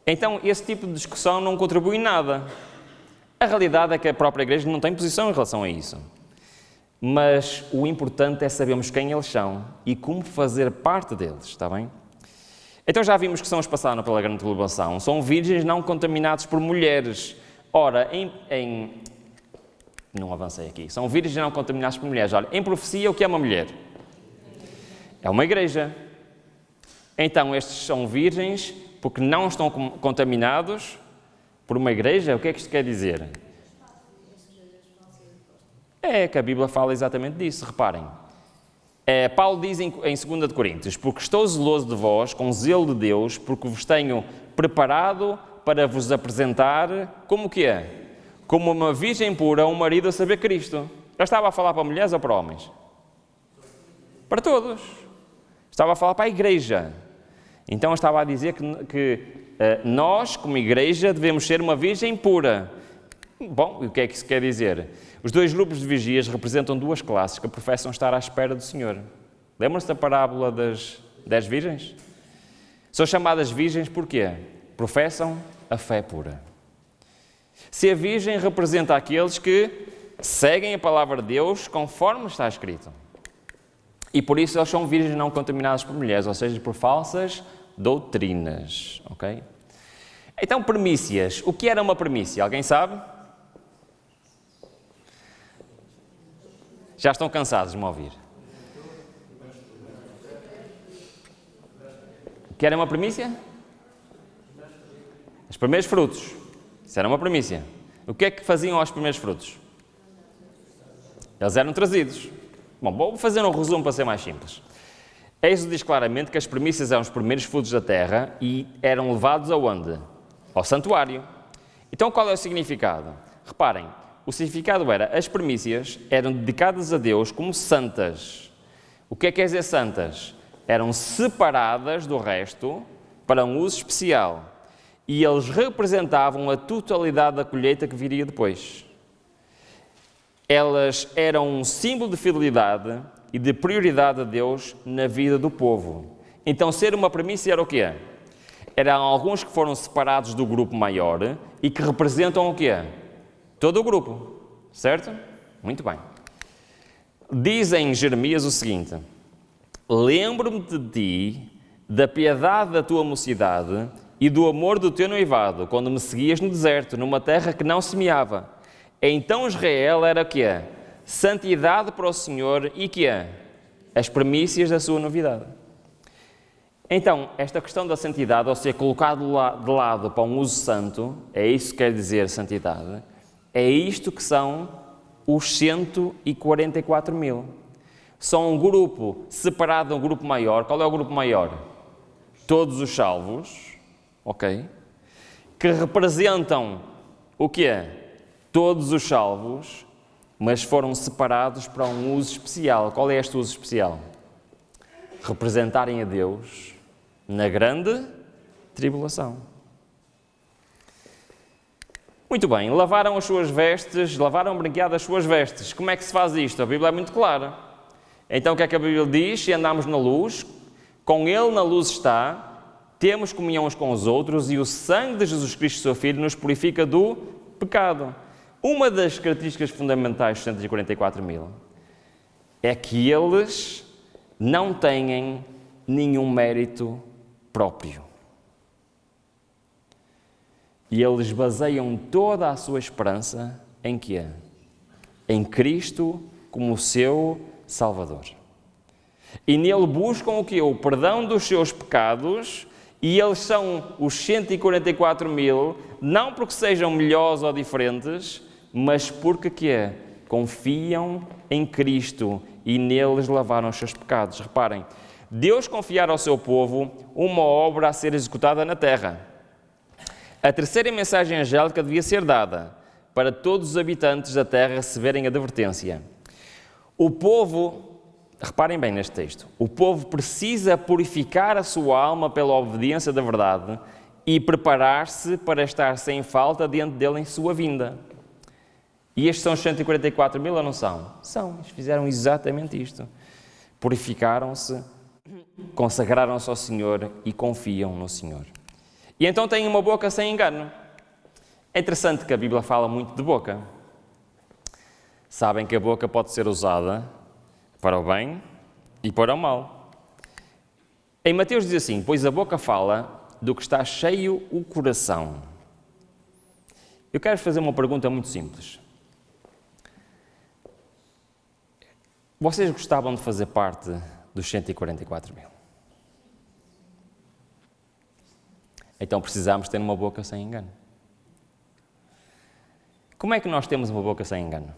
Então, esse tipo de discussão não contribui em nada. A realidade é que a própria Igreja não tem posição em relação a isso. Mas o importante é sabermos quem eles são e como fazer parte deles, está bem? Então já vimos que são os que passaram pela grande tribulação. São virgens não contaminados por mulheres. Ora, não avancei aqui. São virgens não contaminados por mulheres. Olha, em profecia, o que é uma mulher? É uma igreja. Então, estes são virgens porque não estão contaminados por uma igreja. O que é que isto quer dizer? É que a Bíblia fala exatamente disso, reparem. Paulo diz em 2 de Coríntios, porque estou zeloso de vós, com zelo de Deus, porque vos tenho preparado para vos apresentar, como que é? Como uma virgem pura, um marido a saber Cristo. Eu estava a falar para mulheres ou para homens? Para todos. Estava a falar para a igreja. Então eu estava a dizer que nós, como igreja, devemos ser uma virgem pura. Bom, e o que é que isso quer dizer? Os dois grupos de vigias representam duas classes que professam estar à espera do Senhor. Lembram-se da parábola das 10 virgens? São chamadas virgens porquê? Professam a fé pura. Ser virgem representa aqueles que seguem a palavra de Deus conforme está escrito. E por isso eles são virgens não contaminadas por mulheres, ou seja, por falsas doutrinas. Ok? Então, primícias. O que era uma primícia? Alguém sabe? Já estão cansados de me ouvir. O que era uma primícia? Os primeiros frutos. Isso era uma primícia. O que é que faziam aos primeiros frutos? Eles eram trazidos. Bom, vou fazer um resumo para ser mais simples. Êxodo diz claramente que as primícias eram os primeiros frutos da terra e eram levados aonde? Ao santuário. Então qual é o significado? Reparem, o significado era, as primícias eram dedicadas a Deus como santas. O que é que quer dizer santas? Eram separadas do resto para um uso especial. E eles representavam a totalidade da colheita que viria depois. Elas eram um símbolo de fidelidade e de prioridade a Deus na vida do povo. Então ser uma primícia era o quê? Eram alguns que foram separados do grupo maior e que representam o quê? Todo o grupo, certo? Muito bem. Diz em Jeremias o seguinte: lembro-me de ti, da piedade da tua mocidade e do amor do teu noivado, quando me seguias no deserto, numa terra que não semeava. Então Israel era o quê? Santidade para o Senhor e quê? As primícias da sua novidade. Então, esta questão da santidade, ou ser colocado de lado para um uso santo, é isso que quer dizer santidade, é isto que são os 144 mil. São um grupo separado de um grupo maior. Qual é o grupo maior? todos os salvos, ok? Que representam o quê? Todos os salvos, mas foram separados para um uso especial. Qual é este uso especial? Representarem a Deus na grande tribulação. Muito bem, lavaram as suas vestes, lavaram branqueadas as suas vestes. Como é que se faz isto? A Bíblia é muito clara. Então o que é que a Bíblia diz? Se andamos na luz, com Ele na luz está, temos comunhão uns com os outros e o sangue de Jesus Cristo, seu Filho, nos purifica do pecado. Uma das características fundamentais dos 144.000 é que eles não têm nenhum mérito próprio. E eles baseiam toda a sua esperança em quê? Em Cristo como seu Salvador. E nele buscam o quê? O perdão dos seus pecados, e eles são os 144.000, não porque sejam melhores ou diferentes, mas porque quê? Confiam em Cristo e neles lavaram os seus pecados. Reparem, Deus confiara ao seu povo uma obra a ser executada na terra. A terceira mensagem angélica devia ser dada para todos os habitantes da terra receberem a advertência. O povo, reparem bem neste texto, o povo precisa purificar a sua alma pela obediência da verdade e preparar-se para estar sem falta diante dele em sua vinda. E estes são os 144.000 ou não são? São, eles fizeram exatamente isto. Purificaram-se, consagraram-se ao Senhor e confiam no Senhor. E então têm uma boca sem engano. É interessante que a Bíblia fala muito de boca. Sabem que a boca pode ser usada para o bem e para o mal. Em Mateus diz assim, pois a boca fala do que está cheio o coração. Eu quero fazer uma pergunta muito simples. Vocês gostavam de fazer parte dos 144.000? Então precisamos ter uma boca sem engano. Como é que nós temos uma boca sem engano?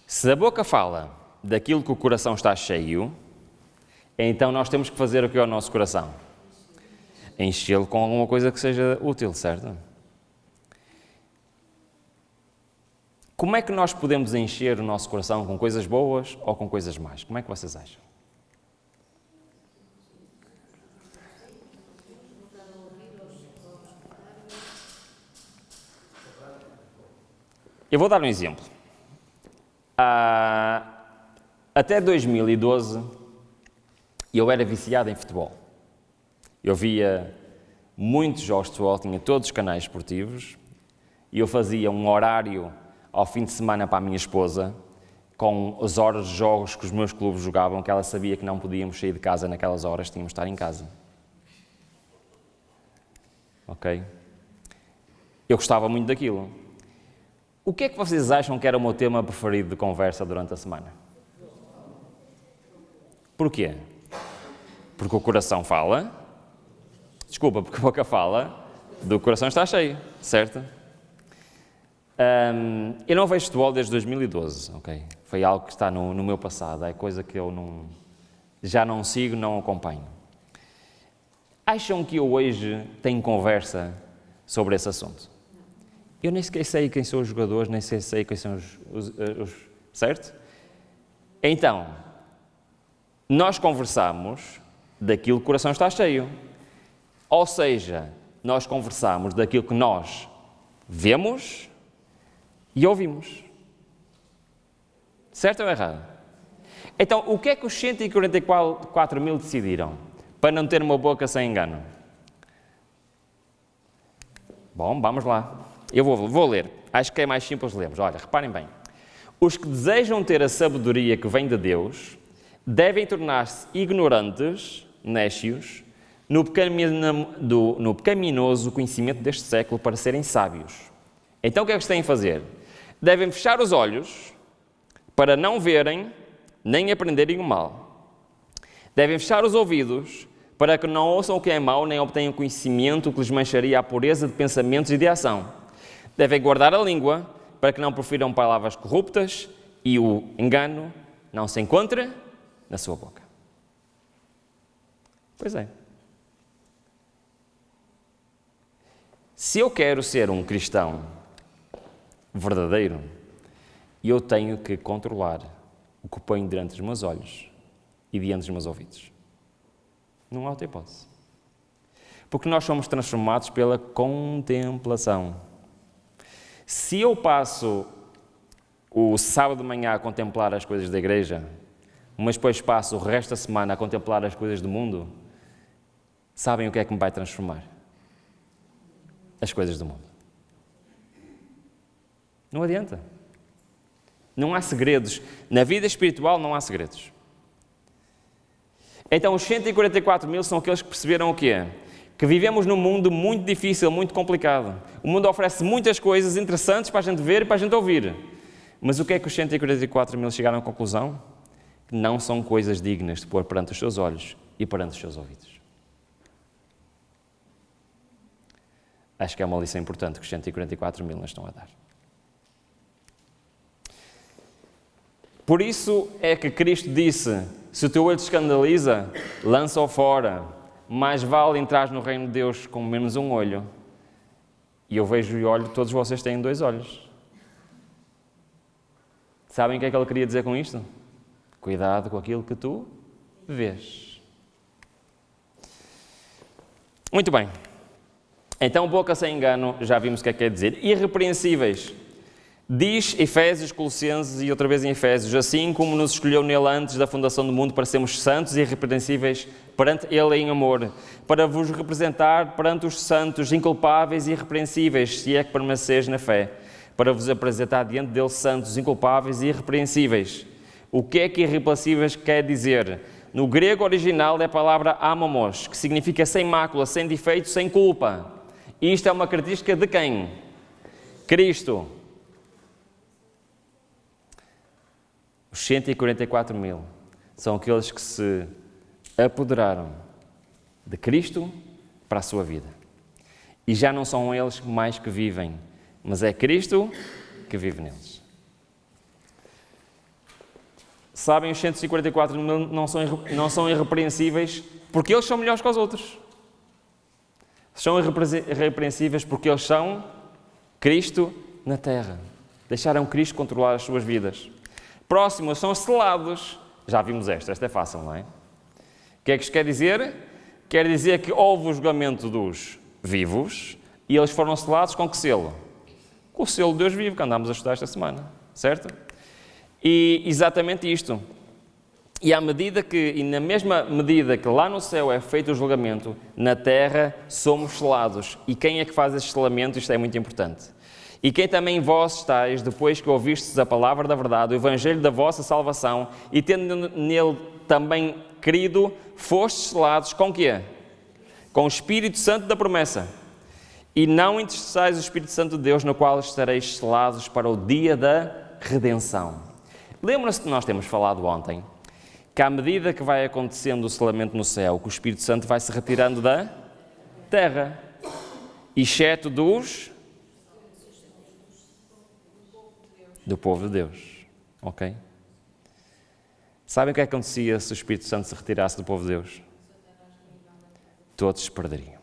Se a boca fala daquilo que o coração está cheio, então nós temos que fazer o que é o nosso coração? Enchê-lo com alguma coisa que seja útil, certo? Como é que nós podemos encher o nosso coração com coisas boas ou com coisas más? Como é que vocês acham? Eu vou dar um exemplo. Até 2012, eu era viciado em futebol. Eu via muitos jogos de futebol, tinha todos os canais esportivos, e eu fazia um horário ao fim de semana para a minha esposa, com as horas de jogos que os meus clubes jogavam, que ela sabia que não podíamos sair de casa naquelas horas, tínhamos de estar em casa. Ok? Eu gostava muito daquilo. O que é que vocês acham que era o meu tema preferido de conversa durante a semana? Porquê? Porque o coração fala, porque a boca fala, do coração está cheio, certo? Eu não vejo futebol desde 2012, ok? Foi algo que está no meu passado, é coisa que eu já não sigo, não acompanho. Acham que eu hoje tenho conversa sobre esse assunto? Eu nem sequer sei quem são os jogadores, nem sei quem são os... Certo? Então, nós conversamos daquilo que o coração está cheio. Ou seja, nós conversamos daquilo que nós vemos e ouvimos. Certo ou errado? Então, o que é que os 144.000 decidiram para não ter uma boca sem engano? Bom, vamos lá. Eu vou ler. Acho que é mais simples lermos. Olha, reparem bem. Os que desejam ter a sabedoria que vem de Deus devem tornar-se ignorantes, nécios, no pecaminoso conhecimento deste século para serem sábios. Então o que é que têm a fazer? Devem fechar os olhos para não verem nem aprenderem o mal. Devem fechar os ouvidos para que não ouçam o que é mau nem obtenham conhecimento que lhes mancharia a pureza de pensamentos e de ação. Devem guardar a língua para que não profiram palavras corruptas e o engano não se encontre na sua boca. Pois é. Se eu quero ser um cristão verdadeiro, eu tenho que controlar o que ponho diante dos meus olhos e diante dos meus ouvidos. Não há outra hipótese. Porque nós somos transformados pela contemplação. Se eu passo o sábado de manhã a contemplar as coisas da igreja, mas depois passo o resto da semana a contemplar as coisas do mundo, sabem o que é que me vai transformar? As coisas do mundo. Não adianta. Não há segredos. Na vida espiritual não há segredos. Então os 144 mil são aqueles que perceberam o quê? Que vivemos num mundo muito difícil, muito complicado. O mundo oferece muitas coisas interessantes para a gente ver e para a gente ouvir. Mas o que é que os 144 mil chegaram à conclusão? Que não são coisas dignas de pôr perante os seus olhos e perante os seus ouvidos. Acho que é uma lição importante que os 144 mil nos estão a dar. Por isso é que Cristo disse, se o teu olho te escandaliza, lança-o fora. Mais vale entrar no reino de Deus com menos um olho. E eu vejo e olho, todos vocês têm 2 olhos. Sabem o que é que ele queria dizer com isto? Cuidado com aquilo que tu vês. Muito bem. Então, boca sem engano, já vimos o que é que quer dizer. Irrepreensíveis. Diz Efésios, Colossenses e outra vez em Efésios, assim como nos escolheu nele antes da fundação do mundo para sermos santos e irrepreensíveis perante ele em amor, para vos representar perante os santos, inculpáveis e irrepreensíveis, se é que permaneceis na fé, para vos apresentar diante dele santos, inculpáveis e irrepreensíveis. O que é que irrepreensíveis quer dizer? No grego original é a palavra amamos, que significa sem mácula, sem defeito, sem culpa. E isto é uma característica de quem? Cristo. Os 144 mil são aqueles que se apoderaram de Cristo para a sua vida. E já não são eles mais que vivem, mas é Cristo que vive neles. Sabem, os 144 mil não são irrepreensíveis porque eles são melhores que os outros. São irrepreensíveis porque eles são Cristo na terra. Deixaram Cristo controlar as suas vidas. Próximo, são selados. Já vimos esta é fácil, não é? O que é que isto quer dizer? Quer dizer que houve o julgamento dos vivos e eles foram selados com que selo? Com o selo de Deus vivo, que andámos a estudar esta semana, certo? E exatamente isto. E na mesma medida que lá no céu é feito o julgamento, na terra somos selados. E quem é que faz esse selamento? Isto é muito importante. E quem também vós estáis, depois que ouvistes a palavra da verdade, o evangelho da vossa salvação, e tendo nele também crido, fostes selados com quê? Com o Espírito Santo da promessa. E não entristeçais o Espírito Santo de Deus, no qual estareis selados para o dia da redenção. Lembram-se que nós temos falado ontem, que à medida que vai acontecendo o selamento no céu, que o Espírito Santo vai se retirando da terra, exceto do povo de Deus, ok? Sabem o que acontecia se o Espírito Santo se retirasse do povo de Deus? Todos se perderiam.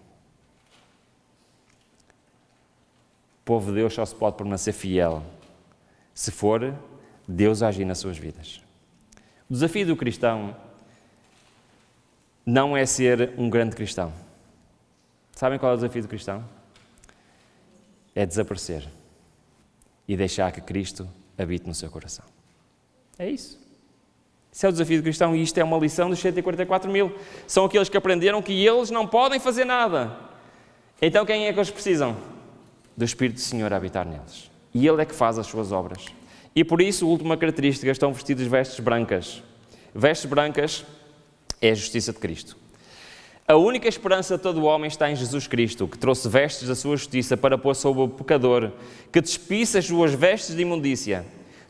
O povo de Deus só se pode permanecer fiel se for Deus agir nas suas vidas. O desafio do cristão não é ser um grande cristão. Sabem qual é o desafio do cristão? É desaparecer e deixar que Cristo habite no seu coração. É isso. Esse é o desafio do cristão e isto é uma lição dos 144 mil. São aqueles que aprenderam que eles não podem fazer nada. Então quem é que eles precisam? Do Espírito do Senhor a habitar neles. E Ele é que faz as suas obras. E por isso, a última característica, estão vestidos de vestes brancas. Vestes brancas é a justiça de Cristo. A única esperança de todo o homem está em Jesus Cristo, que trouxe vestes da sua justiça para pôr sobre o pecador, que despisse as suas vestes de imundícia.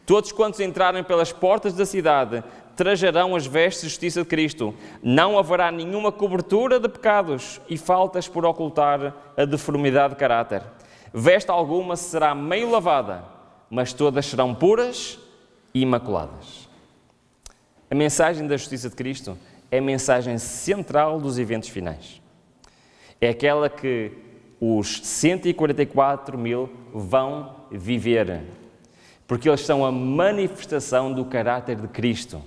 Todos quantos entrarem pelas portas da cidade, trajarão as vestes de justiça de Cristo. Não haverá nenhuma cobertura de pecados e faltas por ocultar a deformidade de caráter. Veste alguma será meio lavada, mas todas serão puras e imaculadas. A mensagem da justiça de Cristo é a mensagem central dos eventos finais. É aquela que os 144 mil vão viver, porque eles são a manifestação do caráter de Cristo.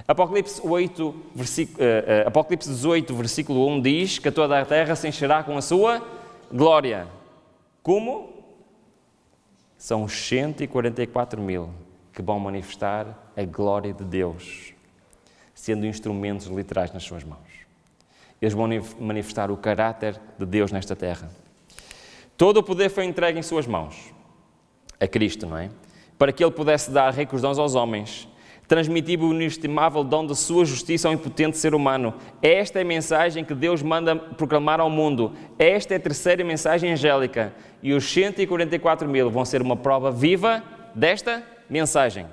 Apocalipse 18, versículo 1 diz que toda a terra se encherá com a sua glória. Como? São os 144 mil que vão manifestar a glória de Deus, sendo instrumentos literais nas suas mãos. Eles vão manifestar o caráter de Deus nesta terra. Todo o poder foi entregue em suas mãos, a Cristo, não é? Para que Ele pudesse dar ricos dons aos homens, transmitir o inestimável dom de sua justiça ao impotente ser humano. Esta é a mensagem que Deus manda proclamar ao mundo. Esta é a terceira mensagem angélica. E os 144 mil vão ser uma prova viva desta mensagem.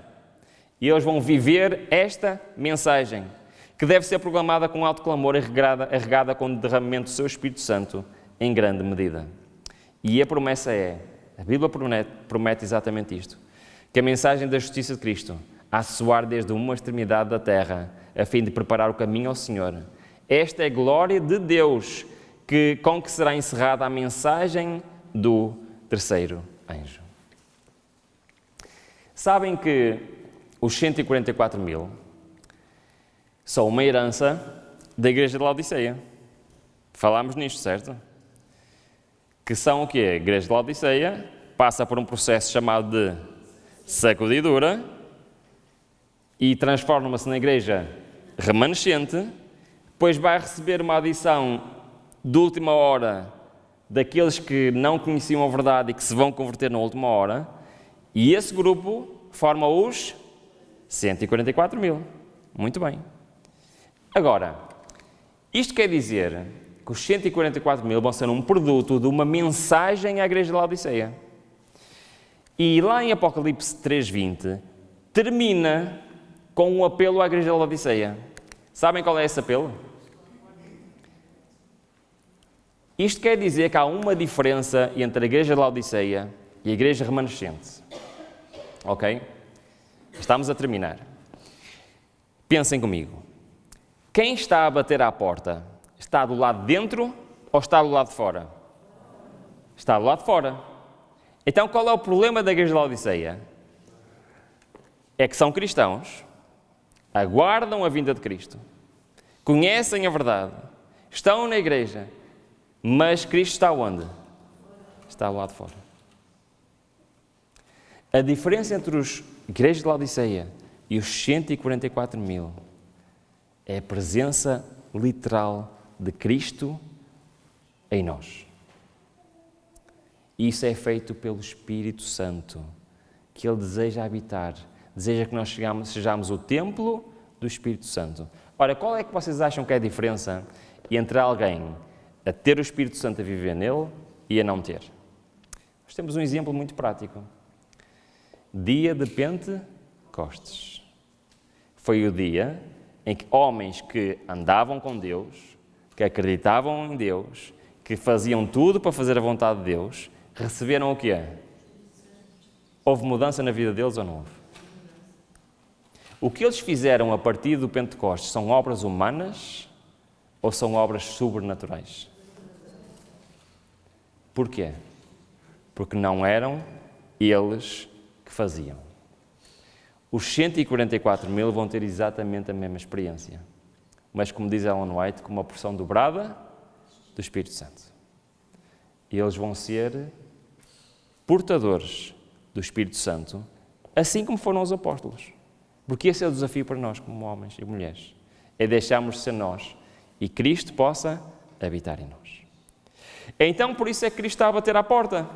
E eles vão viver esta mensagem, que deve ser proclamada com alto clamor e regada com o derramamento do seu Espírito Santo em grande medida. E a promessa é, a Bíblia promete exatamente isto, que a mensagem da justiça de Cristo a soar desde uma extremidade da terra, a fim de preparar o caminho ao Senhor. Esta é a glória de Deus, com que será encerrada a mensagem do terceiro anjo. Sabem que os 144 mil são uma herança da Igreja de Laodiceia. Falámos nisto, certo? Que são o quê? A Igreja de Laodiceia passa por um processo chamado de sacudidura e transforma-se na igreja remanescente, depois vai receber uma adição de última hora daqueles que não conheciam a verdade e que se vão converter na última hora, e esse grupo forma os 144 mil. Muito bem. Agora, isto quer dizer que os 144 mil vão ser um produto de uma mensagem à igreja de Laodiceia. E lá em Apocalipse 3:20, termina com um apelo à igreja de Laodiceia. Sabem qual é esse apelo? Isto quer dizer que há uma diferença entre a igreja de Laodiceia e a igreja remanescente. Ok? Estamos a terminar. Pensem comigo. Quem está a bater à porta? Está do lado de dentro ou está do lado de fora? Está do lado de fora. Então qual é o problema da igreja de Laodiceia? É que são cristãos, aguardam a vinda de Cristo, conhecem a verdade, estão na igreja, mas Cristo está onde? Está lá de fora. A diferença entre os igrejas de Laodiceia e os 144 mil é a presença literal de Cristo em nós. Isso é feito pelo Espírito Santo, que Ele deseja habitar, deseja que nós sejamos o templo do Espírito Santo. Ora, qual é que vocês acham que é a diferença entre alguém a ter o Espírito Santo a viver nele e a não ter? Nós temos um exemplo muito prático. Dia de Pentecostes. Foi o dia em que homens que andavam com Deus, que acreditavam em Deus, que faziam tudo para fazer a vontade de Deus, receberam o quê? Houve mudança na vida deles ou não houve? O que eles fizeram a partir do Pentecostes são obras humanas ou são obras sobrenaturais? Porquê? Porque não eram eles que faziam. Os 144 mil vão ter exatamente a mesma experiência, mas como diz Ellen White, com uma porção dobrada do Espírito Santo. Eles vão ser portadores do Espírito Santo, assim como foram os apóstolos. Porque esse é o desafio para nós, como homens e mulheres. É deixarmos de ser nós e Cristo possa habitar em nós. Então, por isso é que Cristo está a bater à porta.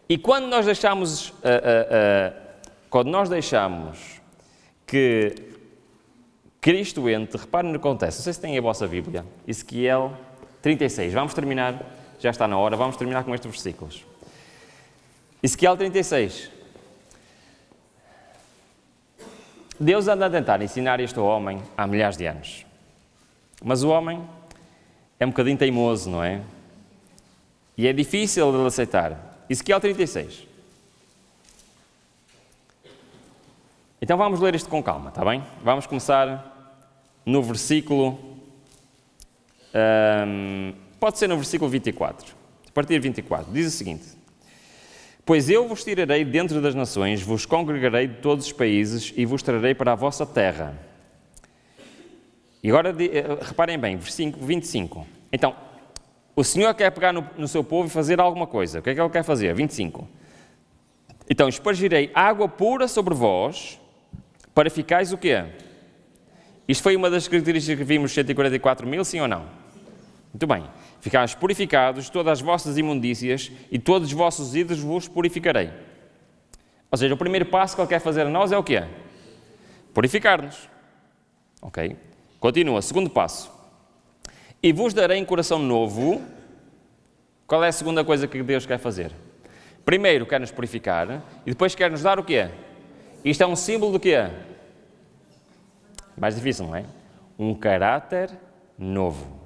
E quando nós deixamos, que Cristo entre, reparem no que acontece. Não sei se têm a vossa Bíblia. Ezequiel 36. Vamos terminar, já está na hora, vamos terminar com estes versículos. Ezequiel 36. Deus anda a tentar ensinar este homem há milhares de anos. Mas o homem é um bocadinho teimoso, não é? E é difícil de ele aceitar. Ezequiel 36. Então vamos ler isto com calma, está bem? Vamos começar no versículo... pode ser no versículo 24. A partir de 24. Diz o seguinte: pois eu vos tirarei dentro das nações, vos congregarei de todos os países e vos trarei para a vossa terra. E agora, reparem bem, versículo 25. Então, o Senhor quer pegar no seu povo e fazer alguma coisa. O que é que Ele quer fazer? 25. Então, espargirei água pura sobre vós, para ficais o quê? Isto foi uma das características que vimos 144.000, sim ou não? Muito bem. Ficais purificados, todas as vossas imundícias e todos os vossos ídolos vos purificarei. Ou seja, o primeiro passo que Ele quer fazer a nós é o quê? Purificar-nos. Ok? Continua, segundo passo. E vos darei um coração novo. Qual é a segunda coisa que Deus quer fazer? Primeiro quer nos purificar e depois quer nos dar o quê? Isto é um símbolo do quê? Mais difícil, não é? Um caráter novo.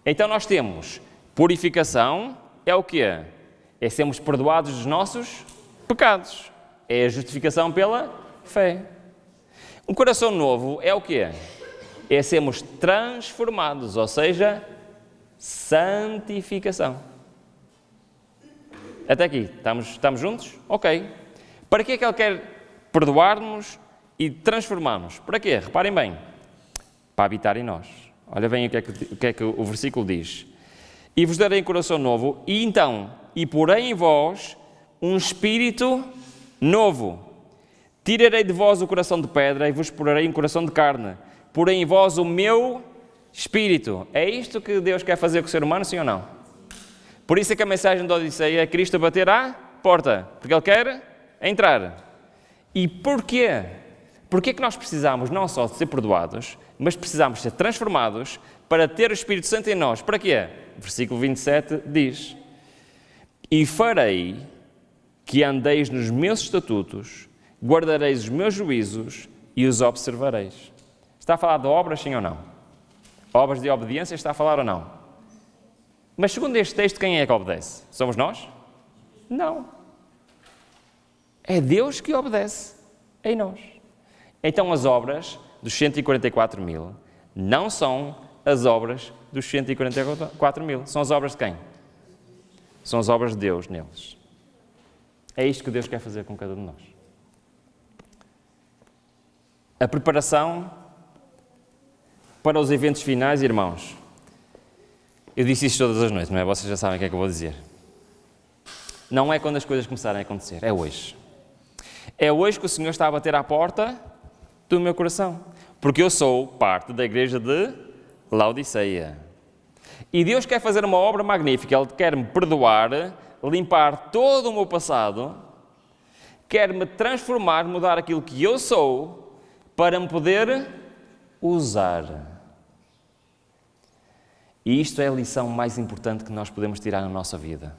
Então nós temos purificação, é o quê? É sermos perdoados dos nossos pecados. É a justificação pela fé. Um coração novo é o quê? É sermos transformados, ou seja, santificação. Até aqui, estamos juntos? Ok. Para que é que Ele quer perdoar-nos e transformar-nos? Para quê? Reparem bem. Para habitar em nós. Olha bem o que é que o versículo diz. E vos darei um coração novo, e porei em vós um espírito novo. Tirarei de vós o coração de pedra e vos porei um coração de carne. Porém em vós o meu espírito. É isto que Deus quer fazer com o ser humano, sim ou não? Por isso é que a mensagem da Odisseia é Cristo a bater à porta, porque Ele quer entrar. E porquê? Porquê é que nós precisamos não só de ser perdoados, mas precisamos ser transformados para ter o Espírito Santo em nós? Para quê? Versículo 27 diz: e farei que andeis nos meus estatutos, guardareis os meus juízos e os observareis. Está a falar de obras, sim ou não? Obras de obediência, está a falar ou não? Mas segundo este texto, quem é que obedece? Somos nós? Não. É Deus que obedece em nós. Então as obras dos 144.000 não são as obras dos 144.000. São as obras de quem? São as obras de Deus neles. É isto que Deus quer fazer com cada um de nós. A preparação para os eventos finais, irmãos. Eu disse isto todas as noites, não é? Vocês já sabem o que é que eu vou dizer. Não é quando as coisas começarem a acontecer, é hoje. É hoje que o Senhor está a bater à porta do meu coração. Porque eu sou parte da igreja de Laodiceia. E Deus quer fazer uma obra magnífica. Ele quer-me perdoar, limpar todo o meu passado, quer-me transformar, mudar aquilo que eu sou, para me poder usar. E isto é a lição mais importante que nós podemos tirar na nossa vida.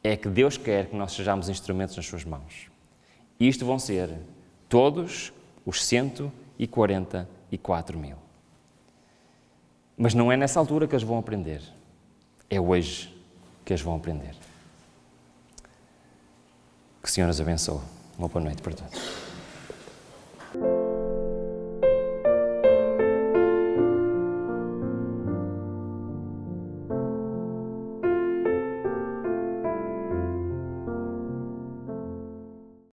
É que Deus quer que nós sejamos instrumentos nas suas mãos. E isto vão ser todos os 144.000. Mas não é nessa altura que eles vão aprender. É hoje que eles vão aprender. Que o Senhor nos abençoe. Uma boa noite para todos.